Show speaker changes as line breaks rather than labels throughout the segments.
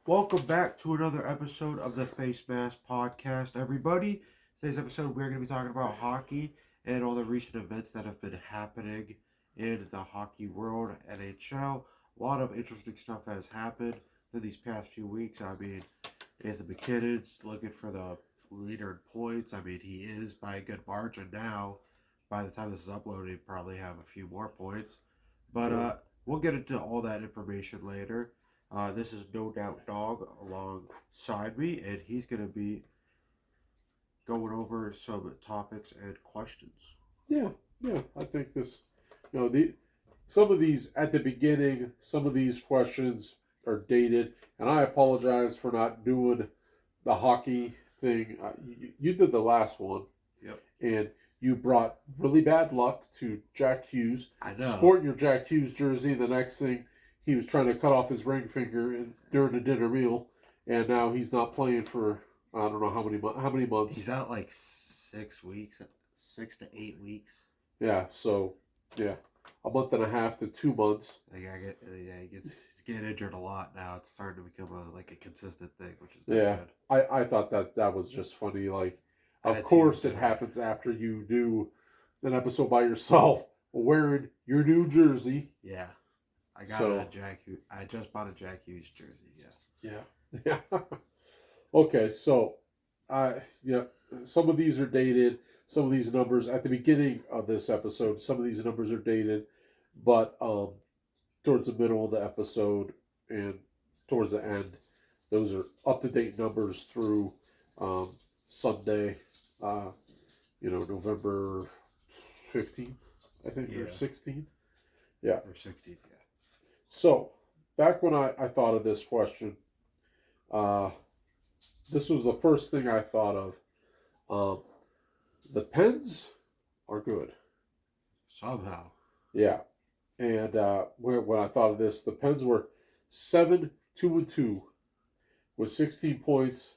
Welcome back to another episode of the Face Mask Podcast, everybody. Today's episode, we're going to be talking about hockey and all the recent events that have been happening in the hockey world, NHL. A lot of interesting stuff has happened in these past few weeks. I mean, Nathan McKinnon's looking for the leader in points. I mean, he is by a good margin now. By the time this is uploaded, he'll probably have a few more points. But we'll get into all that information later. This is No Doubt Dog alongside me, and he's going to be going over some topics and questions.
Yeah, I think some of these at the beginning, some of these questions are dated, and I apologize for not doing the hockey thing. You did the last one,
Yep.
and you brought really bad luck to Jack Hughes.
I know.
Sporting your Jack Hughes jersey. The next thing, he was trying to cut off his ring finger during a dinner meal, and now he's not playing for I don't know how many months.
He's out like 6 weeks, 6 to 8 weeks.
Yeah, so a month and a half to 2 months.
He's getting injured a lot now. It's starting to become a consistent thing, which is
Yeah,
good.
I thought that was just funny. Like, of course, it happens after you do an episode by yourself wearing your new jersey.
Yeah, I got a Jack Hughes. I just bought a Jack Hughes jersey. Yes.
Yeah. Okay, so some of these are dated. Some of these numbers at the beginning of this episode, some of these numbers are dated, but towards the middle of the episode and towards the end, those are up to date numbers through Sunday, November 15th, I think, or 16th. Yeah.
Or 16th, yeah.
So, back when I thought of this question, this was the first thing I thought of. The Pens are good.
Somehow.
Yeah. And when I thought of this, the Pens were 7-2-2 with 16 points.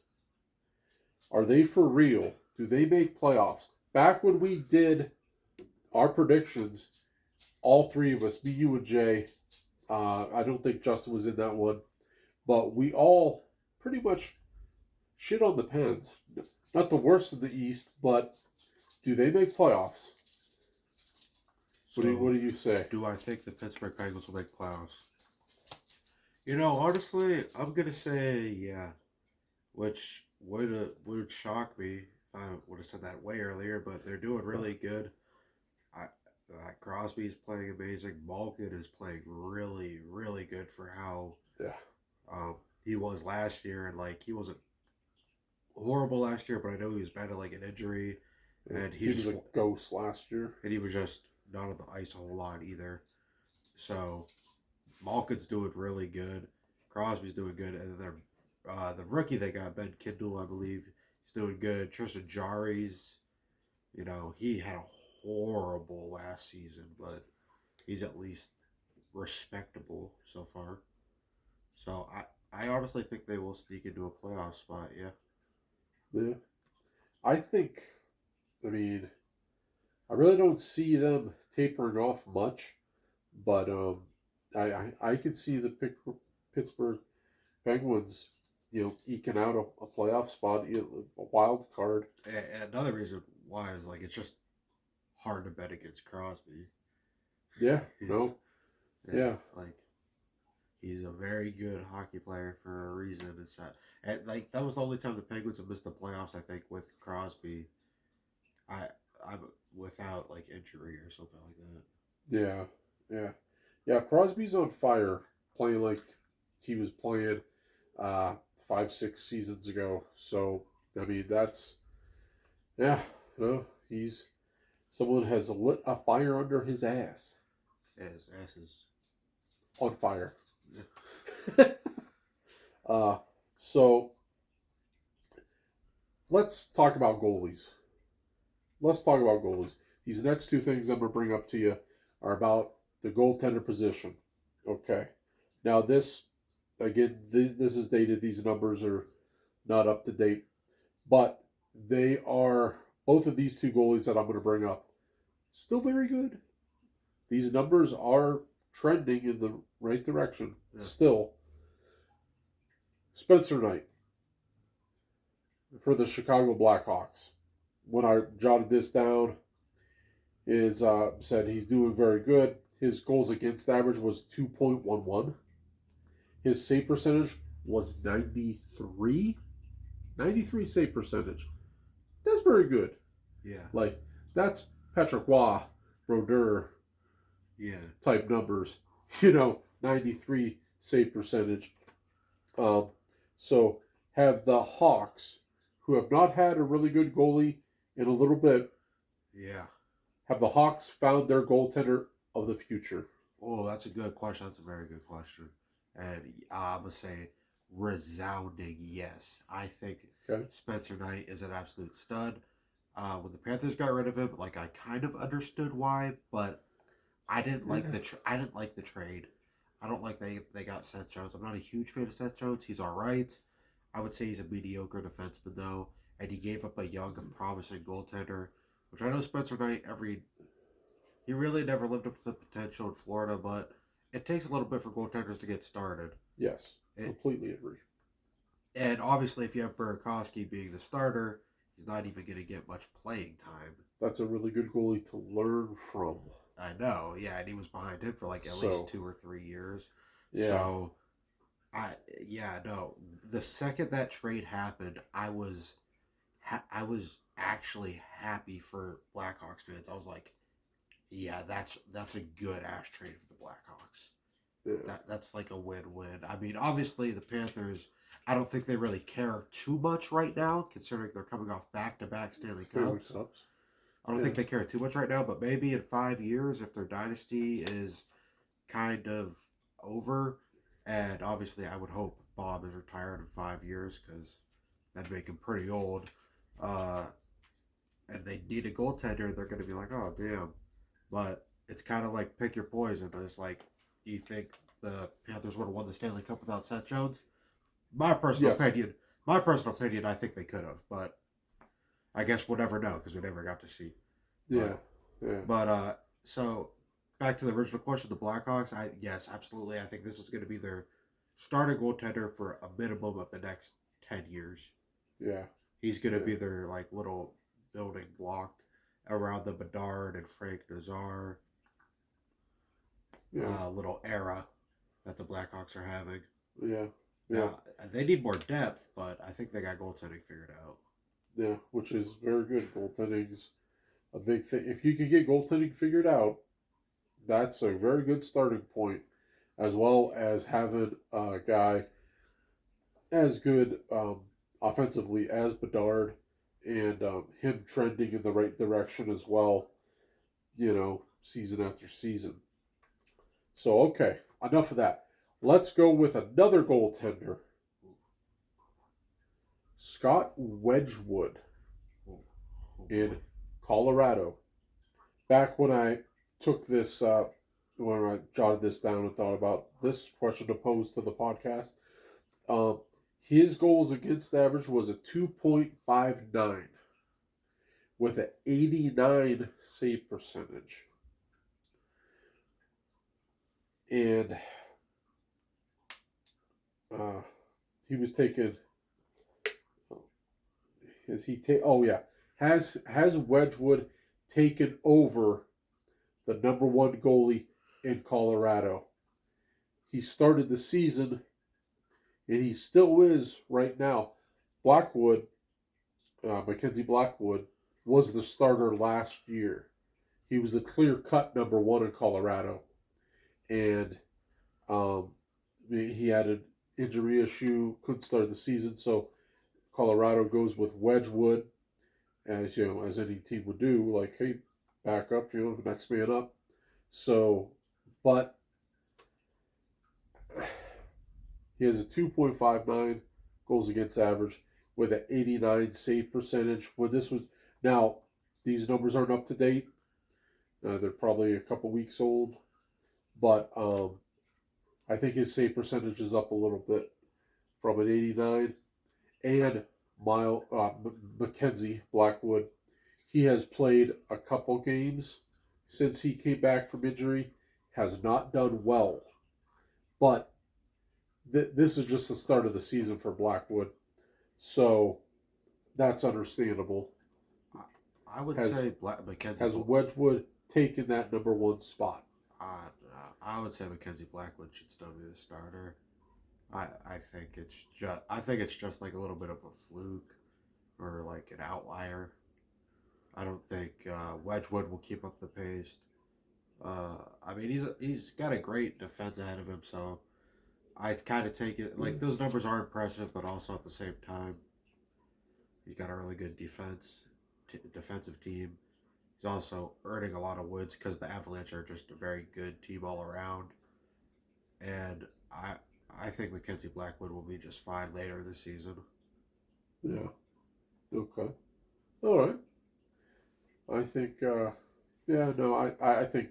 Are they for real? Do they make playoffs? Back when we did our predictions, all three of us, me, you, and Jay, I don't think Justin was in that one, but we all pretty much shit on the Pens. Not the worst in the East, but do they make playoffs? What do you say?
Do I think the Pittsburgh Penguins will make playoffs? Honestly, I'm gonna say yeah, which would shock me if I would have said that way earlier. But they're doing really good. Crosby is playing amazing. Malkin is playing really, really good for how he was last year, and he wasn't horrible last year, but I know he was battling an injury, and
he was a ghost last year,
and he was just not on the ice a whole lot either. So Malkin's doing really good. Crosby's doing good, and then the rookie they got, Ben Kindle, I believe, he's doing good. Tristan Jarry's, he had a horrible last season, but he's at least respectable so far. So I honestly think they will sneak into a playoff spot. Yeah.
Yeah. I really don't see them tapering off much, but I can see the Pittsburgh Penguins, eking out a playoff spot, a wild card.
And another reason why is it's just hard to bet against Crosby.
Yeah.
He's a very good hockey player for a reason. It's that was the only time the Penguins have missed the playoffs. I think with Crosby, I'm without injury or something like
that. Yeah. Crosby's on fire, playing like he was playing 5-6 seasons ago. So that's he's someone has lit a fire under his ass.
Yeah, his ass is
on fire. So let's talk about goalies. These next two things I'm going to bring up to you are about the goaltender position. Okay. Now this is dated. These numbers are not up to date, but they are, both of these two goalies that I'm going to bring up, still very good. These numbers are trending in the right direction still. Spencer Knight for the Chicago Blackhawks. When I jotted this down, is said he's doing very good. His goals against average was 2.11. His save percentage was 93. 93 save percentage. That's very good.
Yeah.
Like, that's Patrick Waugh, Brodeur
Yeah.
type numbers. 93 save percentage. So have the Hawks, who have not had a really good goalie in a little bit,
Yeah.
have the Hawks found their goaltender of the future?
Oh, that's a good question. That's a very good question. And I'm going to say resounding yes. I think
Okay.
Spencer Knight is an absolute stud. When the Panthers got rid of him, like I kind of understood why, but I didn't like I didn't like the trade. I don't like they got Seth Jones. I'm not a huge fan of Seth Jones. He's all right. I would say he's a mediocre defenseman though, and he gave up a young and promising goaltender, which I know Spencer Knight he really never lived up to the potential in Florida, but it takes a little bit for goaltenders to get started.
Yes, completely agree.
And obviously, if you have Burakovsky being the starter, he's not even going to get much playing time.
That's a really good goalie to learn from.
I know, yeah, and he was behind him for like at least 2 or 3 years.
Yeah.
So, no. The second that trade happened, I was actually happy for Blackhawks fans. I was like, yeah, that's a good ass trade for the Blackhawks.
Yeah.
That's like a win-win. I mean, obviously the Panthers, I don't think they really care too much right now, considering they're coming off back-to-back Stanley Cups. I don't think they care too much right now, but maybe in 5 years, if their dynasty is kind of over, and obviously I would hope Bob is retired in 5 years because that'd make him pretty old. And they need a goaltender, they're going to be like, oh damn. But it's kind of like pick your poison. It's like, do you think the Panthers would have won the Stanley Cup without Seth Jones? My personal opinion, I think they could have, but I guess we'll never know because we never got to see.
Yeah,
But so back to the original question, the Blackhawks. Yes, absolutely. I think this is going to be their starting goaltender for a minimum of the next 10 years.
Yeah,
he's going to be their like little building block around the Bedard and Frank Nazar little era that the Blackhawks are having.
Yeah.
Now, they need more depth, but I think they got goaltending figured out.
Yeah, which is very good. Goaltending's a big thing. If you can get goaltending figured out, that's a very good starting point, as well as having a guy as good offensively as Bedard and him trending in the right direction as well, season after season. So, okay, enough of that. Let's go with another goaltender. Scott Wedgwood in Colorado. Back when I took this, when I jotted this down and thought about this question to pose to the podcast, his goals against average was a 2.59 with an 89 save percentage. And he was taken. Has he take? Oh yeah, has Wedgwood taken over the number one goalie in Colorado? He started the season, and he still is right now. Mackenzie Blackwood, was the starter last year. He was the clear-cut number one in Colorado, and he had an injury issue, couldn't start the season, so Colorado goes with Wedgwood, as any team would do, like, hey, back up, next man up. So, but he has a 2.59 goals against average with an 89 save percentage. Now, these numbers aren't up to date. They're probably a couple weeks old, but I think his save percentage is up a little bit from an 89. And Mackenzie Blackwood, he has played a couple games since he came back from injury, has not done well, but this is just the start of the season for Blackwood, so that's understandable.
I would
Has
say Mackenzie.
has Wedgwood taken that number one spot?
I would say Mackenzie Blackwood should still be the starter. I think it's just like a little bit of a fluke or like an outlier. I don't think Wedgwood will keep up the pace. I mean, he's got a great defense ahead of him, so I kind of take it like those numbers are impressive, but also at the same time, he's got a really good defensive team. He's also earning a lot of wins because the Avalanche are just a very good team all around, and I think Mackenzie Blackwood will be just fine later this season.
Yeah. Okay. All right. I think. Yeah. No. I think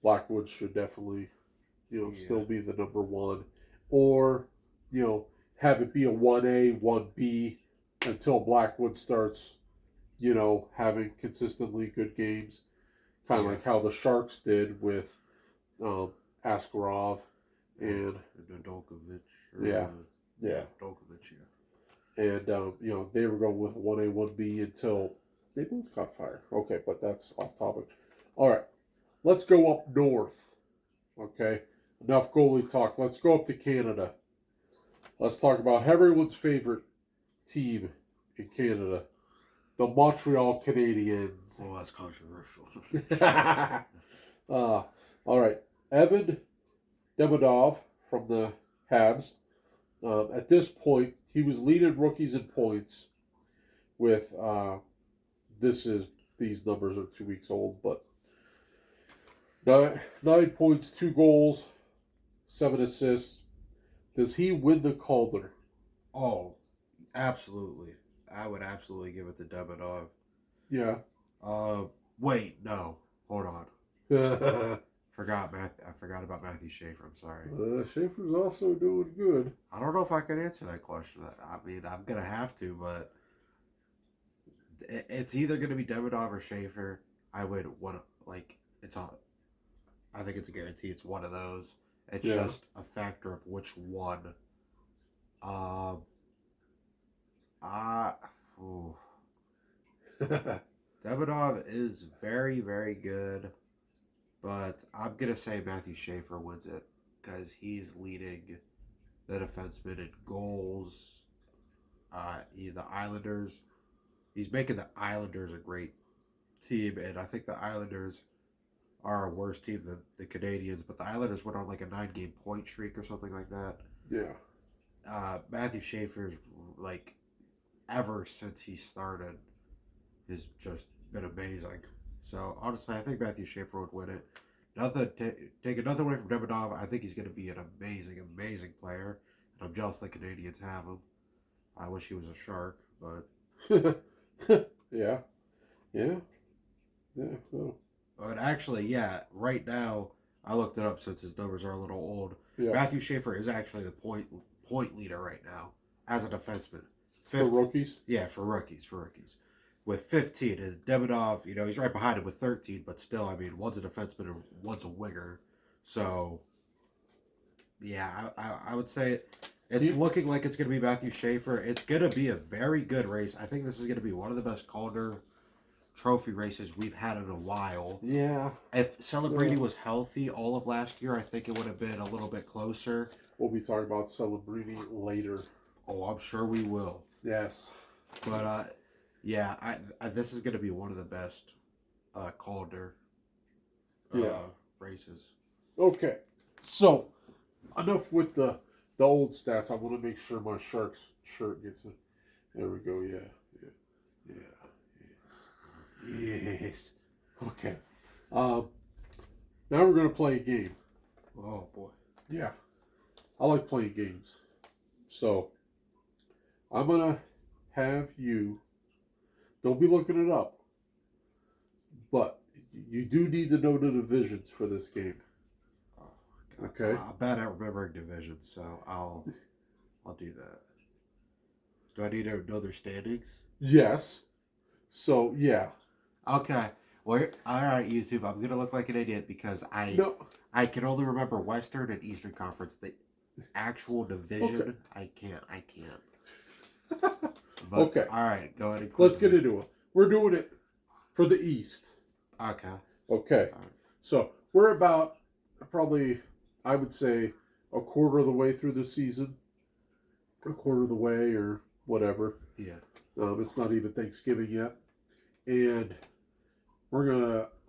Blackwood should definitely,
Yeah,
still be the number one, or have it be a 1A, 1B until Blackwood starts, having consistently good games, kind of
yeah,
like how the Sharks did with Askarov
and
and
Dolkovich
yeah,
or
yeah,
Dolkovich, yeah.
and they were going with 1A, 1B until they both caught fire. Okay, but that's off topic. All right, let's go up north. Okay, enough goalie talk. Let's go up to Canada. Let's talk about everyone's favorite team in Canada, the Montreal Canadiens.
Oh, that's controversial.
All right. Evan Demidov from the Habs. At this point, he was leading rookies in points with these numbers are 2 weeks old, but 9 points, 2 goals, 7 assists. Does he win the Calder?
Oh, absolutely. I would absolutely give it to Demidov.
Yeah.
Uh, wait, no, hold on.
uh,
I forgot about Matthew Schaefer. I'm sorry.
Schaefer's also doing good.
I don't know if I can answer that question. I mean, I'm gonna have to, but it's either gonna be Demidov or Schaefer. I would want like it's on. I think it's a guarantee. It's one of those. It's
Yeah.
just a factor of which one. Um, I. Ooh. Demidov is very, very good, but I'm gonna say Matthew Schaefer wins it because he's leading the defenseman in goals. The Islanders. He's making the Islanders a great team, and I think the Islanders are a worse team than the Canadians. But the Islanders went on like a 9-game point streak or something like that.
Yeah.
Matthew Schaefer's like ever since he started has just been amazing. So honestly, I think Matthew Schaefer would win it. Taking nothing away from Demidov, I think he's going to be an amazing, amazing player. And I'm jealous the Canadians have him. I wish he was a Shark, but
yeah. Yeah. Yeah. Well,
but actually, yeah, right now I looked it up since his numbers are a little old.
yeah.
Matthew Schaefer is actually the point leader right now as a defenseman.
For rookies?
Yeah, for rookies, with 15, and Demidov, he's right behind him with 13, but still, I mean, one's a defenseman and one's a winger. So, yeah, I would say it's looking like it's going to be Matthew Schaefer. It's going to be a very good race. I think this is going to be one of the best Calder Trophy races we've had in a while.
Yeah.
If Celebrini was healthy all of last year, I think it would have been a little bit closer.
We'll be talking about Celebrini later.
Oh, I'm sure we will.
Yes.
But, yeah, this is going to be one of the best Calder races.
Okay. So, enough with the old stats. I want to make sure my Sharks shirt gets it. There we go. Yeah. Yes. Okay. Now we're going to play a game.
Oh, boy.
Yeah. I like playing games. So, I'm going to have you, don't be looking it up, but you do need to know the divisions for this game.
Oh,
okay.
I'm bad at remembering divisions, so I'll do that. Do I need to know their standings?
Yes. So, yeah.
Okay. Well, all right, YouTube. I'm gonna look like an idiot because I can only remember Western and Eastern Conference. actual division,
Okay.
I can't. But
Okay.
all right, go ahead and
Let's
quiz
get
me.
into it. We're doing it for the East.
Okay.
Okay.
All right.
So we're about probably, I would say, a quarter of the way through the season. A quarter of the way or whatever.
Yeah.
It's not even Thanksgiving yet. And I'm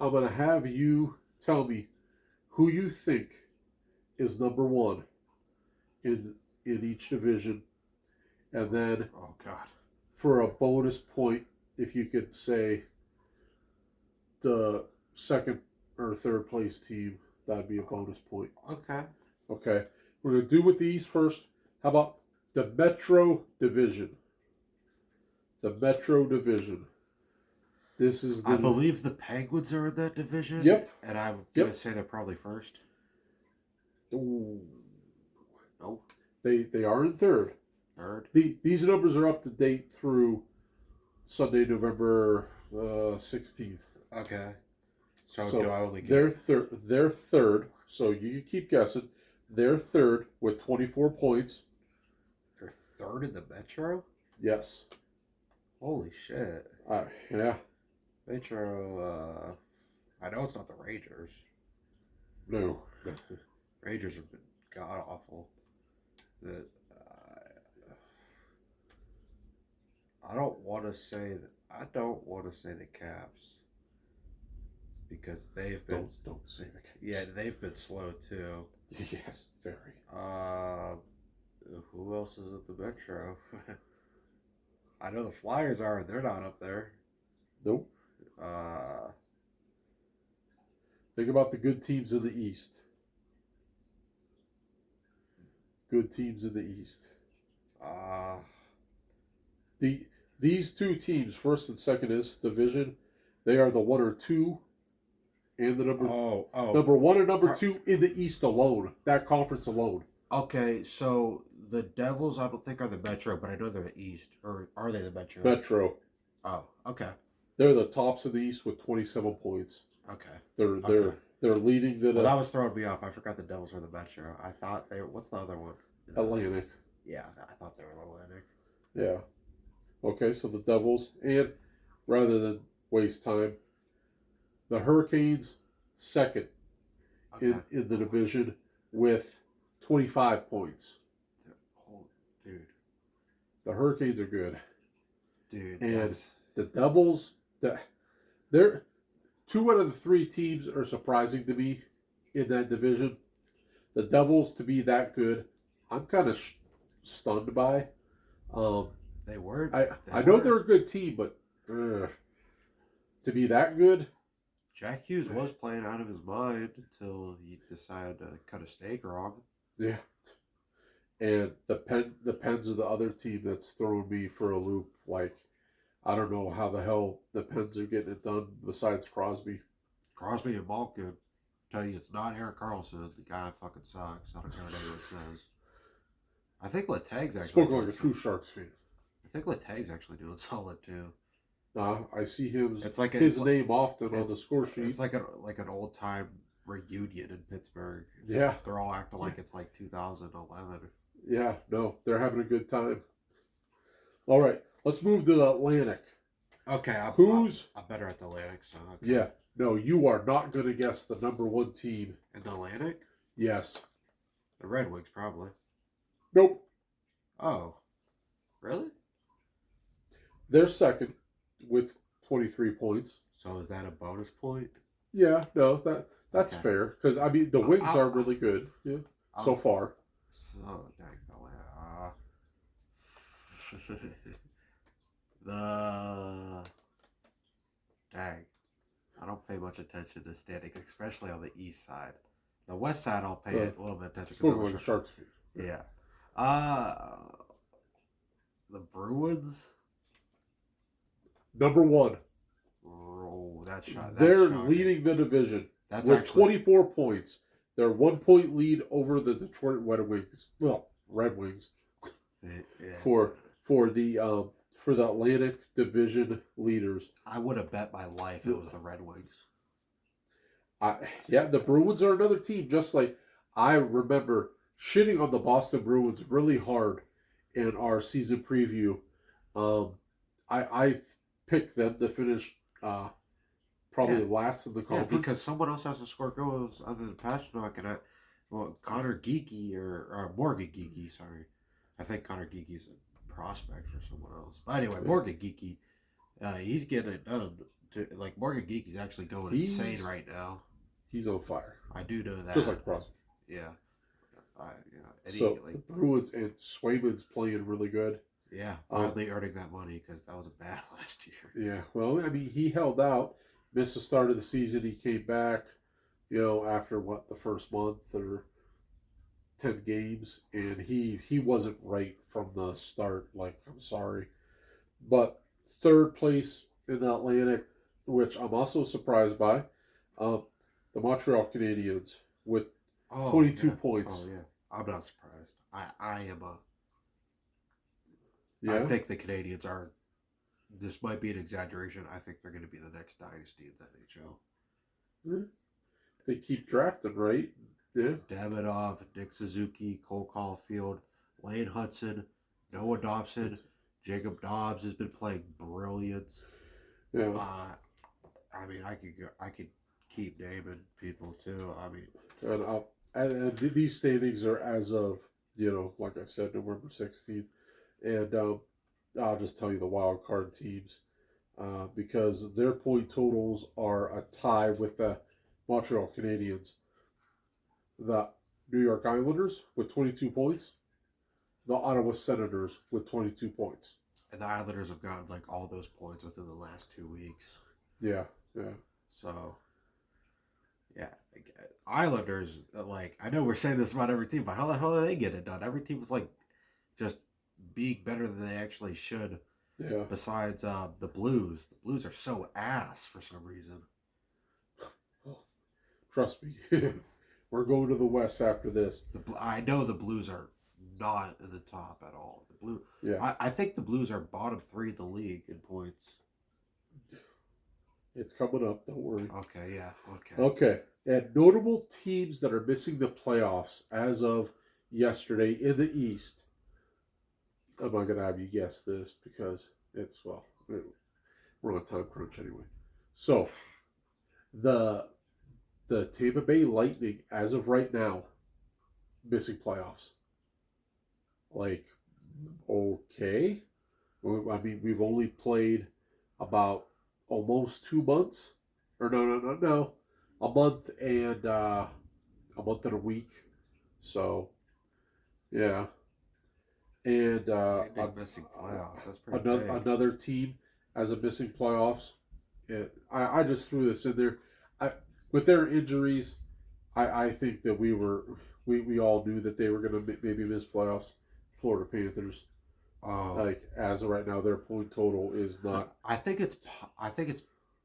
gonna have you tell me who you think is number one in each division, and then
Oh God.
for a bonus point, if you could say the second or third place team, that'd be a bonus point.
Okay.
Okay, we're gonna do with the East first. How about the Metro Division? The Metro Division. This is
I
the
believe the Penguins are in that division.
Yep.
And I'm gonna
Yep.
say they're probably first.
Ooh.
No.
They are in third.
Third.
These numbers are up to date through Sunday, November 16th.
Okay. So do I only
they're
get?
they're third. So you can keep guessing. They're third with 24 points.
They're third in the Metro.
Yes.
Holy shit.
Yeah.
Metro. I know it's not the Rangers.
No.
Rangers have been god awful. That I don't want to say that. I don't want to say the Caps because they've been.
Don't say the Caps.
Yeah, they've been slow too.
Yes, very.
Who else is at the Metro? I know the Flyers are, and they're not up there.
Nope.
Uh,
Think about the good teams in the East. Good teams in the East.
uh,
These two teams, first and second is division, they are the one or two, and the number number one and number two in the East alone. That conference alone.
Okay, so the Devils, I don't think are the Metro, but I know they're the East, or are they the Metro?
Metro.
Oh, okay,
They're the tops of the East with 27 points.
okay.
They're leading the
Well, that was throwing me off. I forgot the Devils were the Metro. I thought they were. What's the other one?
Atlantic.
Yeah, I thought they were Atlantic.
Yeah. Okay, so the Devils, and rather than waste time, the Hurricanes second
Okay.
in the division with 25 points.
Dude.
The Hurricanes are good.
Dude.
And the Devils, they're 2 out of the 3 teams are surprising to me in that division. The Devils to be that good, I'm kind of stunned by.
They were.
I know they're a good team, but to be that good.
Jack Hughes was playing out of his mind until he decided to cut a steak wrong.
Yeah. And the Pens are the other team that's throwing me for a loop. Like, I don't know how the hell the Pens are getting it done besides Crosby.
Crosby and Malkin tell you it's not Eric Carlson. The guy fucking sucks. I don't care what anyone says. I think Letang's actually
spoken like a true Sharks fan.
I think Letang's actually doing solid too.
I see him.
It's like
his name often on the score sheet.
It's like an old time reunion in Pittsburgh.
Yeah,
they're all acting like it's like 2011.
Yeah, no, they're having a good time. All right, let's move to the Atlantic.
Okay, I'm better at the Atlantic, so okay.
Yeah, no, you are not going to guess the number one team
in the Atlantic.
Yes,
the Red Wings probably.
Nope.
Oh, really?
They're second with 23 points.
So is that a bonus point?
Yeah, no, that's fair because I mean the Wings are really good. Yeah, so far.
So dang the dang. I don't pay much attention to standings, especially on the east side. The west side, I'll pay a little bit attention.
Spoken like a Sharks fan.
Yeah. The Bruins.
Number one.
Oh, that's
They're
shocking.
leading the division
with
24 points. They're 1 point lead over the Detroit Red Wings. Well, Red Wings. For the Atlantic Division leaders.
I would have bet my life it was the Red Wings.
Yeah, the Bruins are another team. Just like I remember shitting on the Boston Bruins really hard in our season preview. Um, I picked them to finish probably
Yeah,
last in the
yeah,
conference.
because someone else has to score goals other than Pasternak, and Connor Geeky or Morgan Geeky, sorry. I think Connor Geeky's a prospect for someone else. But anyway,
Yeah.
Morgan Geeky, he's getting it done. Like Morgan Geeky's actually going insane right now.
He's on fire.
I do know that.
Just like Crosby.
Yeah. Yeah. And
so the Bruins and Swayman's playing really good.
Yeah, finally earning that money because that was a bad last year.
Yeah, well, I mean, he held out, missed the start of the season. He came back, after the first month or 10 games, and he wasn't right from the start. Like, I'm sorry, but third place in the Atlantic, which I'm also surprised by, the Montreal Canadiens with 22 points.
Oh yeah, I'm not surprised. I am a.
Yeah,
I think the Canadians are. This might be an exaggeration. I think they're going to be the next dynasty in the NHL.
They keep drafting, right? Yeah.
Davidoff, Nick Suzuki, Cole Caulfield, Lane Hudson, Noah Dobson, Jacob Dobbs has been playing brilliant.
Yeah.
I mean, I could keep naming people too. I mean,
and these standings are as of like I said, November 16th, and I'll just tell you the wild card teams because their point totals are a tie with the Montreal Canadiens, the New York Islanders with 22 points, the Ottawa Senators with 22 points.
And the Islanders have gotten like all those points within the last 2 weeks.
Yeah, yeah.
So, yeah, Islanders, like, I know we're saying this about every team, but how the hell do they get it done? Every team was like just being better than they actually should.
Yeah.
Besides the Blues. The Blues are so ass for some reason.
Trust me. We're going to the West after this.
I know the Blues are not in the top at all.
Yeah.
I think the Blues are bottom 3 in the league in points.
It's coming up. Don't worry.
Okay, yeah.
Okay. And notable teams that are missing the playoffs as of yesterday in the East. I'm not going to have you guess this because we're on a time crunch anyway. So, the Tampa Bay Lightning, as of right now, missing playoffs. Like, okay. I mean, we've only played about almost 2 months. Or no. A month and a week. So, yeah. And
missing playoffs. That's pretty big.
Another team as a missing playoffs. I just threw this in there. With their injuries, I think that we all knew that they were going to maybe miss playoffs. Florida Panthers. Like as of right now, their point total is not.
I think it's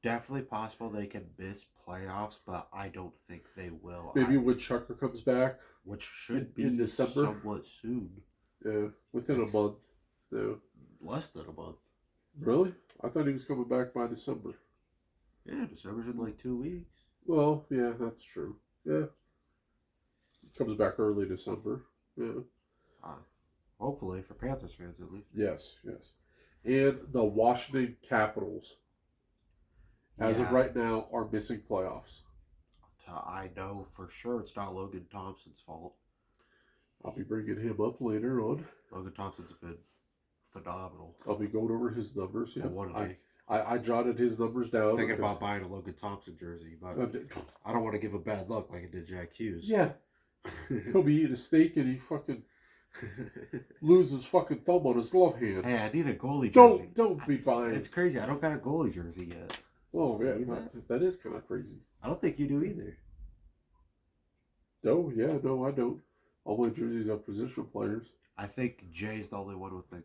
definitely possible they can miss playoffs, but I don't think they will.
Maybe when Chucker comes back,
which should be
in December,
somewhat soon.
Yeah, within a month. Yeah,
less than a month.
Really? I thought he was coming back by December.
Yeah, December's in like 2 weeks.
Well, yeah, that's true. Yeah, comes back early December. Yeah.
Hopefully for Panthers fans at least.
Yes. And the Washington Capitals, as of right now, are missing playoffs.
I know for sure it's not Logan Thompson's fault.
I'll be bringing him up later on.
Logan Thompson's been phenomenal.
I'll be going over his numbers. Yeah,
I
jotted his numbers down.
Thinking about buying a Logan Thompson jersey, but I don't want to give a bad look like I did Jack Hughes.
Yeah, he'll be eating a steak and he fucking lose his fucking thumb on his glove hand.
Hey, I need a goalie jersey.
Don't be buying.
It's crazy. I don't got a goalie jersey yet.
Oh yeah, that is kind of crazy.
I don't think you do either.
No, I don't. All my jerseys are position players.
I think Jay's the only one with the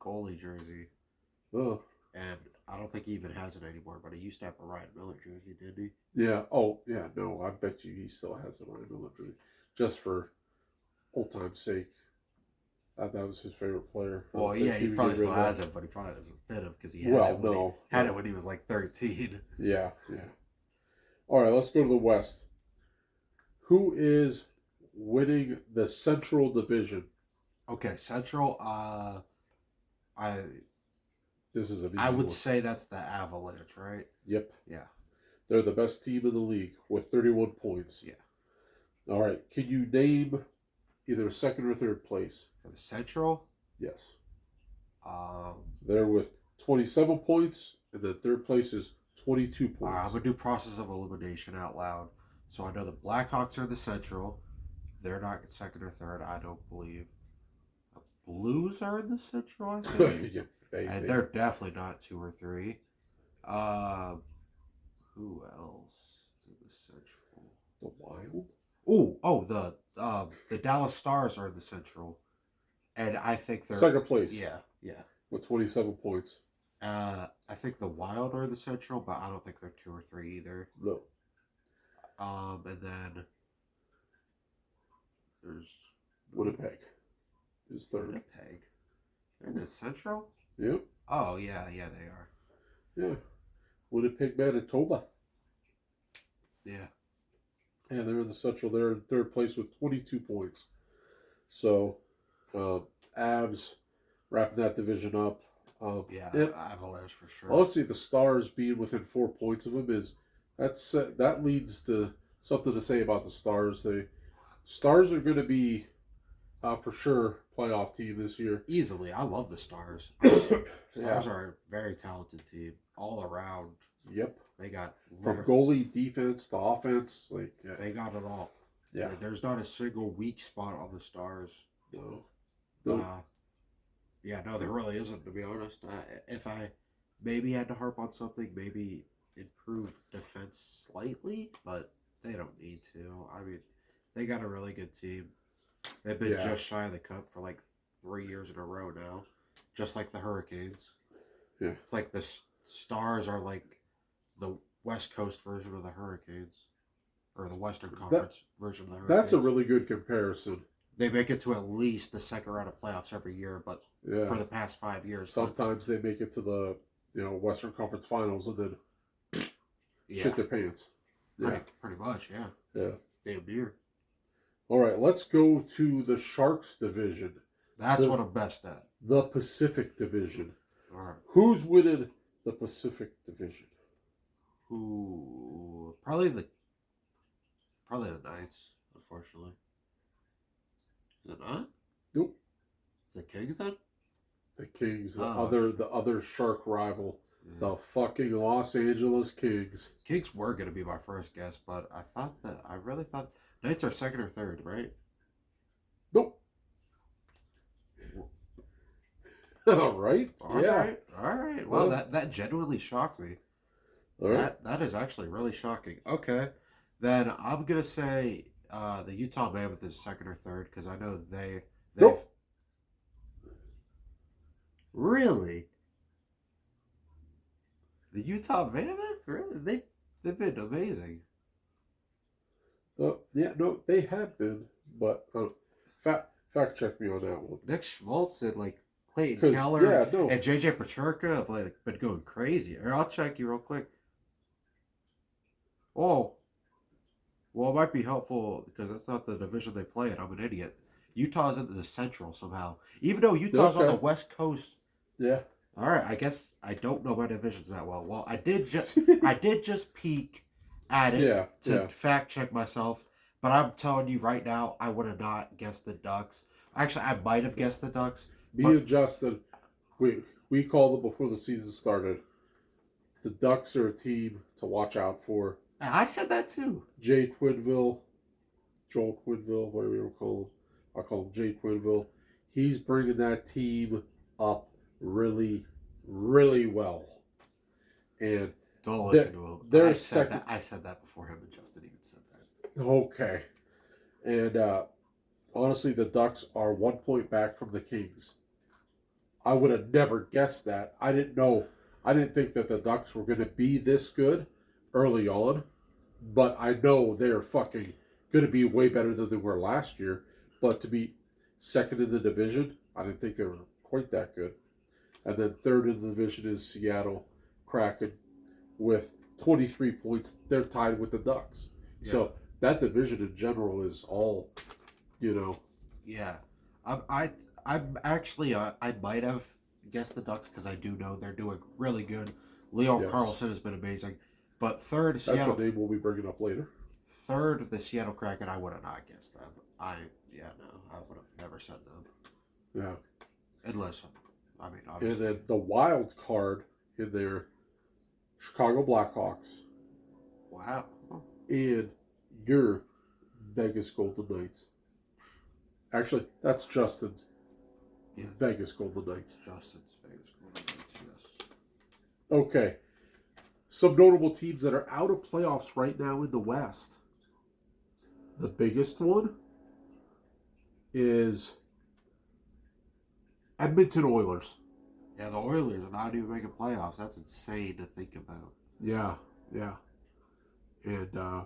goalie jersey.
Oh.
And I don't think he even has it anymore, but he used to have a Ryan Miller jersey, didn't he?
Yeah. Oh, yeah. No, I bet you he still has a Ryan Miller jersey. Just for old time's sake. That was his favorite player.
Well, yeah, he probably still has it, but he probably doesn't fit him because he had it when he was like 13.
Yeah. All right, let's go to the West. Who is winning the Central Division.
Okay, Central. I
This is an easy
I would
one.
say that's the Avalanche, right?
Yep.
Yeah.
They're the best team in the league with 31 points.
Yeah.
All right. Can you name either second or third place?
For the Central,
Yes.
um,
They're with 27 points, and then third place is 22
I'm
points.
gonna do process of elimination out loud. So I know the Blackhawks are in the Central. They're not second or third, I don't believe. The Blues are in the Central, I think,
Yeah,
and they're definitely not 2 or 3. Um, who else in the Central?
the Wild?
The Dallas Stars are in the Central, and I think they're
Second place
yeah.
with 27 points.
I think the Wild are in the Central, but I don't think they're 2 or 3 either.
No.
And then there's
Winnipeg is third.
Winnipeg. They're in the Central?
Yep.
Oh, yeah, they are.
Yeah. Winnipeg, Manitoba.
Yeah.
Yeah, they're in the Central. They're in third place with 22 points. So, Avs wrapping that division up.
Avalanche for sure.
Honestly, the Stars being within 4 points of them that leads to something to say about the Stars. The Stars are going to be for sure playoff team this year.
Easily, I love the Stars. Stars are a very talented team all around.
Yep.
They got
from goalie, defense to offense,
they got it all.
Yeah.
There's not a single weak spot on the Stars.
No.
No, there really isn't, to be honest. If I maybe had to harp on something, maybe improve defense slightly, but they don't need to. I mean, they got a really good team. They've been just shy of the cup for like 3 years in a row now, just like the Hurricanes.
Yeah.
It's like the Stars are like the West Coast version of the Hurricanes, or the Western Conference version of the Hurricanes.
That's a really good comparison.
They make it to at least the second round of playoffs every year, but for the past 5 years.
Sometimes they make it to the Western Conference Finals and then shit their pants.
Yeah. Pretty much, yeah.
Yeah.
Damn near.
All right, let's go to the Sharks division.
That's what I'm best at.
The Pacific division.
All right.
Who's winning the Pacific division?
Probably the Knights, unfortunately. Is it not?
Nope.
Is it Kings then?
The Kings, the other Shark rival, the fucking Los Angeles Kings.
Kings were gonna be my first guess, but I really thought Knights are second or third, right?
Nope. All right.
All right. Well, that genuinely shocked me.
All right.
That is actually really shocking. Okay, then I'm gonna say the Utah Mammoth is second or third because I know they.
Nope.
Really? The Utah Mammoth? Really? They've been amazing.
No, they have been, but fact check me on that one.
Nick Schmaltz and Clayton Keller and JJ Peterka have been going crazy. Here, I'll check you real quick. Oh, well, it might be helpful because that's not the division they play in. I'm an idiot. Utah's in the Central somehow, even though Utah's on the West Coast.
Yeah.
All right, I guess I don't know my divisions that well. Well, I did just peek at it to fact check myself, but I'm telling you right now, I would have not guessed the Ducks. Actually, I might have guessed the Ducks.
Me and Justin, we called them before the season started. The Ducks are a team to watch out for.
I said that too.
Joel Quenneville, whatever you call him. I call him Jay Quenneville. He's bringing that team up really, really well. And
don't listen to him. I said that before him and Justin even said that.
Okay. And honestly, the Ducks are 1 point back from the Kings. I would have never guessed that. I didn't think that the Ducks were going to be this good early on, but I know they're fucking going to be way better than they were last year. But to be second in the division, I didn't think they were quite that good. And then third in the division is Seattle Kraken with 23 points. They're tied with the Ducks. Yeah. So that division in general is all You know.
Yeah, I'm actually I might have guessed the Ducks because I do know they're doing really good. Leo
Yes.
Carlson has been amazing, but third
That's a
Seattle,
name we'll be bringing up later.
third the Seattle Kraken. I would have not guessed them. Yeah, no, I would have never said them
Yeah.
unless I mean
And
obviously.
then the wild card in there, Chicago Blackhawks
Wow. Oh,
and your Vegas Golden Knights. Actually, that's Justin's
yeah,
Vegas Golden Knights.
Justin's Vegas Golden Knights. Yes.
Okay. Some notable teams that are out of playoffs right now in the West. The biggest one is Edmonton Oilers.
Yeah, the Oilers are not even making playoffs. That's insane to think about.
Yeah, yeah. And do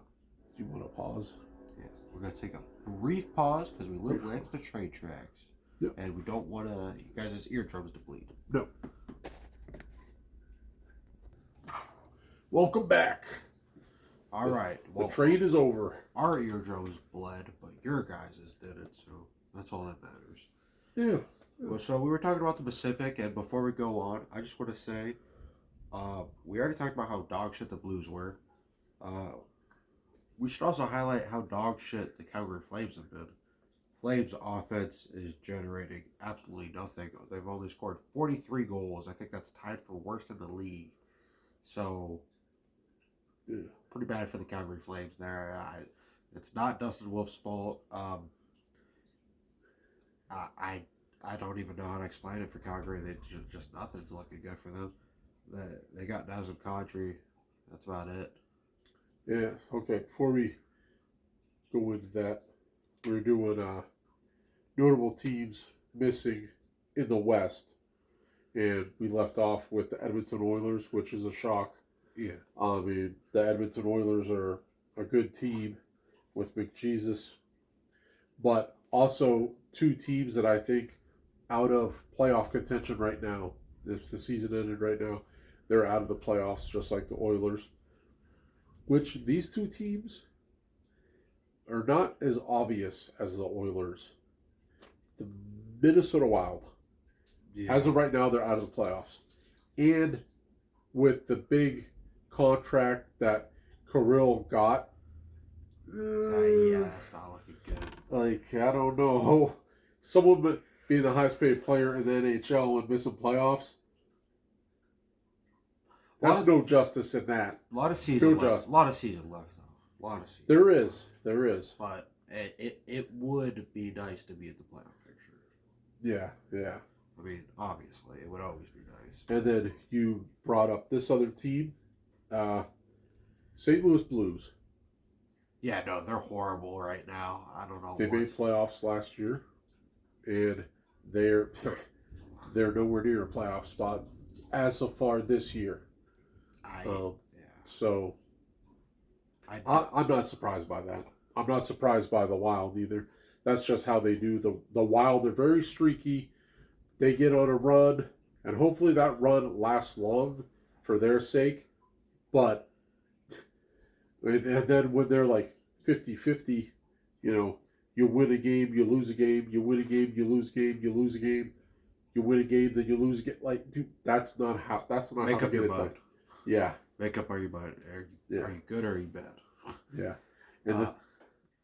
you want to pause?
Yeah, we're gonna take a brief pause because we live next to train tracks,
Yep.
and we don't want you guys' eardrums to bleed.
No. Welcome back.
All right.
The trade is over.
Our eardrums bled, but your guys' didn't, so that's all that matters.
Yeah.
Well, so we were talking about the Pacific, and before we go on, I just want to say, we already talked about how dog shit the Blues were. We should also highlight how dog shit the Calgary Flames have been. Flames offense is generating absolutely nothing. They've only scored 43 goals. I think that's tied for worst in the league. So,
Yeah.
pretty bad for the Calgary Flames there. It's not Dustin Wolf's fault. I don't even know how to explain it for Calgary. They just nothing's looking good for them. They got Nazem Kadri. That's about it.
Yeah. Okay. Before we go into that, we're doing notable teams missing in the West, and we left off with the Edmonton Oilers, which is a shock.
Yeah.
I mean, the Edmonton Oilers are a good team with McJesus, but also two teams that I think out of playoff contention right now. If the season ended right now, they're out of the playoffs, just like the Oilers. Which these two teams are not as obvious as the Oilers. The Minnesota Wild,
Yeah.
as of right now, they're out of the playoffs. And with the big contract that Kirill got,
Yeah, that's not looking good.
like, I don't know. Someone being the highest paid player in the NHL and missing playoffs, that's no justice in that.
A lot of season left.
justice.
A lot of season left, though. A lot of season.
There is. There is.
But it would be nice to be at the playoff picture.
Yeah, yeah.
I mean, obviously, it would always be nice.
And then you brought up this other team, St. Louis Blues.
Yeah, no, they're horrible right now. I don't know.
They made playoffs last year, and they're they're nowhere near a playoff spot as so far this year.
Yeah.
So I'm not surprised by that. I'm not surprised by the Wild either. That's just how they do. The Wild are very streaky. They get on a run, and hopefully that run lasts long for their sake. But and then when they're like 50-50, you know, you win a game, you lose a game, you win a game, you lose a game, you lose a game, you win a game, then you lose a game. Like, dude, that's not how
Make
to
up
get
your
it done.
mind.
Yeah.
Make up your mind. Are you good or are you bad?
Yeah. And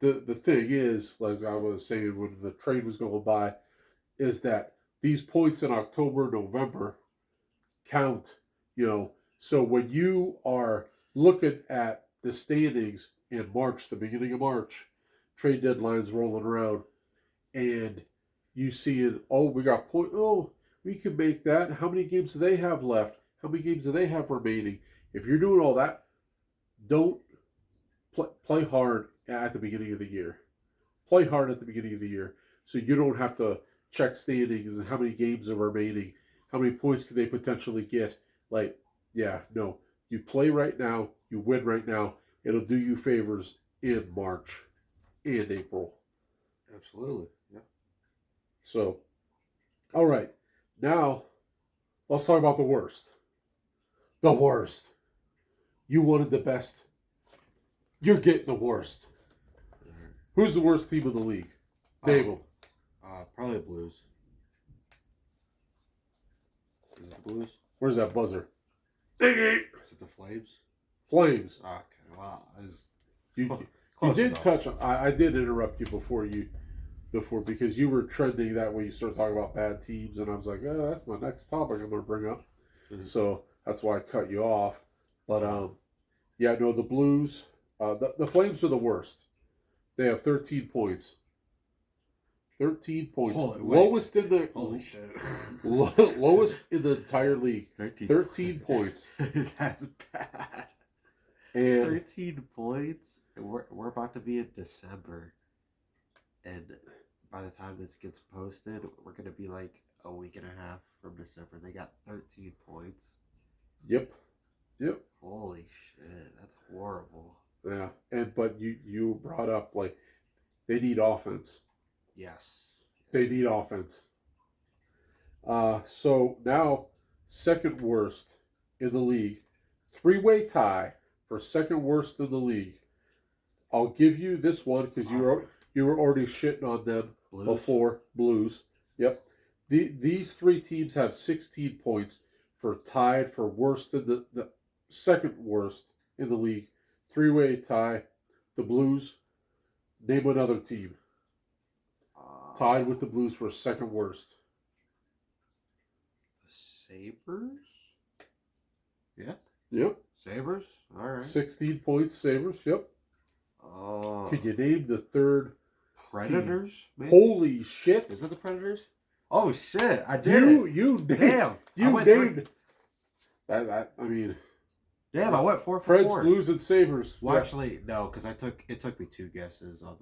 the thing is, as I was saying when the trade was going by, is that these points in October, November count, you know. So when you are looking at the standings in March, the beginning of March, trade deadlines rolling around, and you see it, oh, we got point, oh, we can make that. How many games do they have left? How many games do they have remaining? If you're doing all that, don't play hard at the beginning of the year. Play hard at the beginning of the year so you don't have to check standings and how many games are remaining, how many points can they potentially get. Like, yeah, no. You play right now, you win right now. It'll do you favors in March and April.
Absolutely. Yeah.
So, all right. Now, let's talk about the worst. The worst. You wanted the best. You're getting the worst. Who's the worst team in the league? Name them.
Probably Blues. Is it the Blues?
Where's that buzzer? Ding it!
Is it the Flames?
Flames.
Okay, wow.
You
Close
did
enough.
touch on. I did interrupt you before because you were trending that way. You started talking about bad teams, and I was like, oh, that's my next topic I'm going to bring up.
Mhm.
So that's why I cut you off. But yeah, no, the Blues, the Flames are the worst. They have 13 points. 13 points. Lowest in the
Holy shit.
lowest in the entire league.
13
points.
That's bad.
And
13 points. We're about to be in December, and by the time this gets posted, we're gonna be like a week and a half from December. They got 13 points.
Yep.
Holy shit, that's horrible.
Yeah, but you brought up like they need offense.
Yes.
They need offense. So now second worst in the league, 3-way tie for second worst in the league. I'll give you this one because you were already shitting on them
Blues.
before. Blues. Yep. These three teams have 16 points for tied for worst in the second worst in the league. 3-way tie. The Blues. Name another team tied with the Blues for second worst.
The Sabres? Yeah.
Yep.
Sabres? All right.
16 points, Sabres. Yep.
Oh.
Could you name the third
Predators?
team? Holy shit.
Is it the Predators? Oh shit! I did it.
You named.
Damn.
You named. That I mean.
Damn, I went 4 for
Preds,
4.
Blues, and Sabres.
Well,
yeah.
actually, no, because it took me 2 guesses on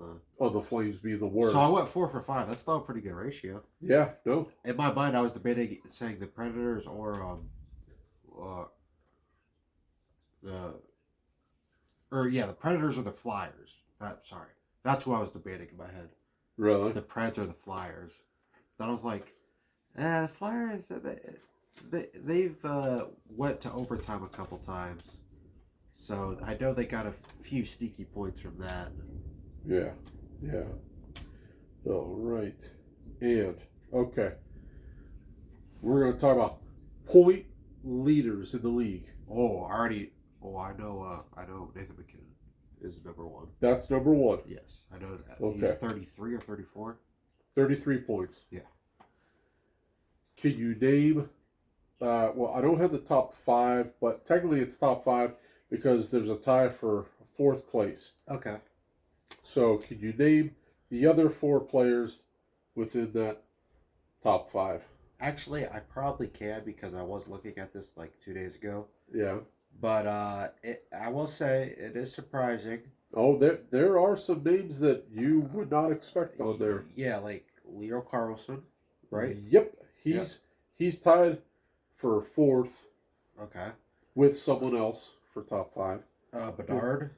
the Flames being the worst.
So I went 4 for 5. That's still a pretty good ratio.
Yeah, no.
In my mind, I was debating saying the Predators or the Predators or the Flyers. Sorry, that's who I was debating in my head.
Really?
The Preds or the Flyers. Then I was like, the Flyers. They've went to overtime a couple times, so I know they got a few sneaky points from that.
Yeah. All right, and okay, we're going to talk about point leaders in the league.
I know Nathan McKinnon is number 1.
That's number 1.
Yes, I know that.
Okay.
He's 33 or 34.
33 points.
Yeah.
Can you name? Well, I don't have the top 5, but technically it's top 5 because there's a tie for 4th place.
Okay.
So, can you name the other 4 players within that top 5?
Actually, I probably can because I was looking at this like 2 days ago.
Yeah.
But I will say it is surprising.
Oh, there are some names that you would not expect on there.
Yeah, like Leo Carlson, right?
Yep. He's tied for 4th.
Okay.
With someone else for top 5.
Bedard?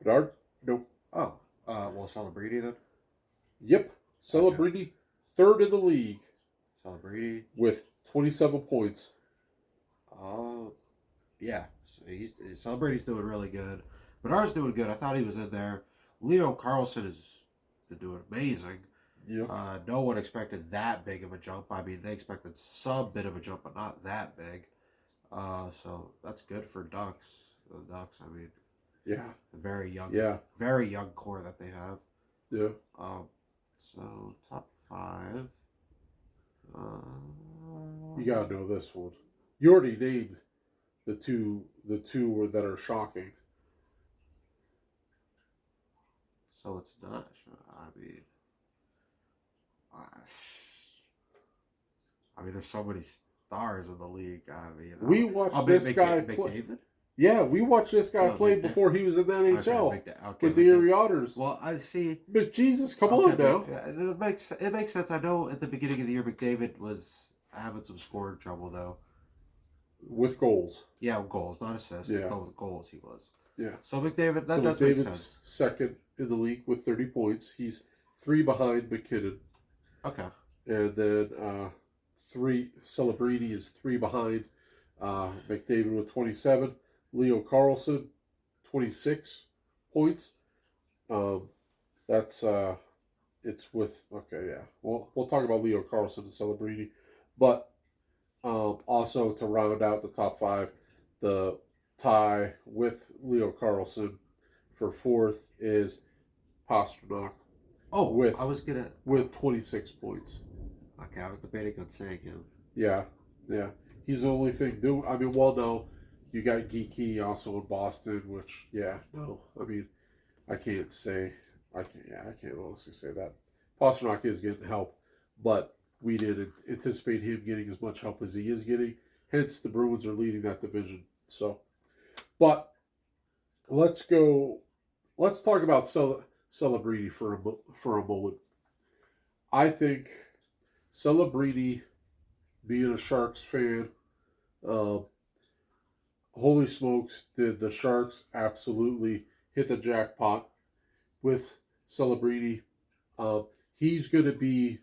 Nope.
Oh. Celebrini then?
Yep. Celebrini, 3rd in the league.
Celebrini.
With 27 points.
Yeah. So Celebrini's doing really good. Bedard's doing good. I thought he was in there. Leo Carlson is doing amazing.
Yeah.
No one expected that big of a jump. I mean, they expected some bit of a jump, but not that big. So that's good for Ducks. The Ducks, I mean, very young core that they have.
Yeah.
So top 5.
You gotta know this one. You already named the two that are shocking.
So it's not. I mean, there's so many stars in the league. I mean,
we watched this guy play. McDavid? Yeah, we watched this guy play before he was in the NHL with the Erie Otters.
Well, I see.
But Jesus, come on now.
It makes sense. I know at the beginning of the year, McDavid was having some scoring trouble though.
With goals.
Yeah, goals, not assists.
Yeah,
with goals he was.
Yeah.
So McDavid, that does make sense.
Second in the league with 30 points. He's 3 behind McKinnon.
Okay.
And then 3 Celebrini is 3 behind McDavid with 27. Leo Carlson, 26 points. That's it's with okay, yeah. We'll talk about Leo Carlson and Celebrini, but also to round out the top five, the tie with Leo Carlson for fourth is Pasternak
Oh, I
with
was gonna.
26 points.
Okay, I was debating on saying him.
Yeah, yeah. He's the only thing do. I mean, well, no, you got Geeky also in Boston, which yeah, no. I mean, I can't say. I can't. Yeah, I can't honestly say that. Pasternak is getting help, but we didn't anticipate him getting as much help as he is getting. Hence, the Bruins are leading that division. So, but let's go. Let's talk about Celebrini for a moment. I think Celebrini, being a Sharks fan, um, holy smokes, did the Sharks absolutely hit the jackpot with Celebrini. Um, he's going to be